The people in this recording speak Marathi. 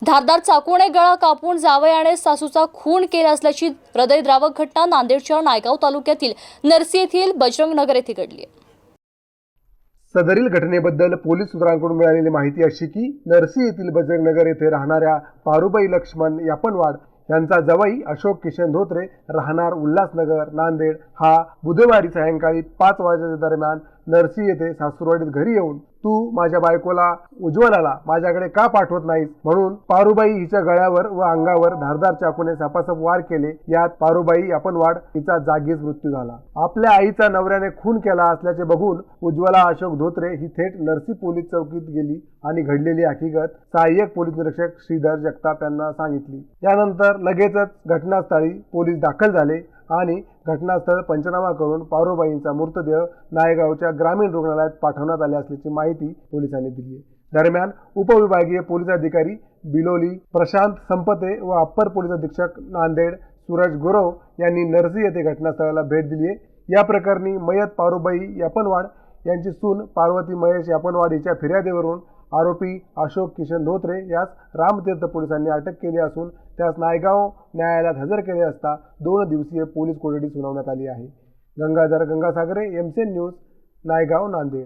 धारदार चाकूने गळा कापून जावयाने सासूचा खून केला असल्याची हृदयद्रावक घटना नांदेडच्या नायगाव तालुक्यातील नरसी येथील बजरंग नगर येथे घडली आहे। सदरील घटनेबद्दल पोलीस सूत्रांकडून मिळालेली माहिती अशी की नरसी येथील बजरंग नगर येथे राहणाऱ्या पारुबाई लक्ष्मण यापनवाड यांचा जवाई अशोक किशन धोत्रे राहणार उल्हासनगर नांदेड हा बुधवारी सायंकाळी 5 वाजेच्या दरम्यान नरसी येथे सासूरवाडीत घरी येऊन तू माझ्या बायकोला उज्ज्वलाला माझ्याकडे का पाठवत नाहीस म्हणून पारुबाई हिच्या गळ्यावर व अंगावर धारदार चाकूने सपासप वार केले। यात पारुबाई अपनवाड हिचा जागीच मृत्यू झाला। आपल्या आईचा नवऱ्याने खून केला असल्याचे बघून उज्ज्वला अशोक धोत्रे ही थेट नरसी पोलीस चौकीत गेली आणि घडलेली हकीकत सहाय्यक पोलीस निरीक्षक श्रीधर जगताप यांना सांगितली। यानंतर लगेचच घटनास्थळी पोलीस दाखल झाले आणि घटनास्थळ पंचनामा करून पारुबाईंचा मृतदेह नायगावच्या ग्रामीण रुग्णालयात पाठवण्यात आले असल्याची माहिती पोलिसांनी दिली आहे। दरम्यान उपविभागीय पोलीस अधिकारी बिलोली प्रशांत संपते व अप्पर पोलीस अधीक्षक नांदेड सूरज गुरव यांनी नरसी येथे घटनास्थळाला भेट दिली आहे। या प्रकरणी मयत पारुबाई यापनवाड यांची सून पार्वती महेश यापनवाड हिच्या फिर्यादीवरून आरोपी अशोक किशन धोत्रे यास रामतीर्थ पोलिसांनी अटक केली असून त्यास नायगाव न्यायालयात हजर केले असता 2 दिवसीय पोलीस कोठडी सुनावण्यात आली आहे। Gangadhar Gangasagare, MCN news, Naigaon, Nanded.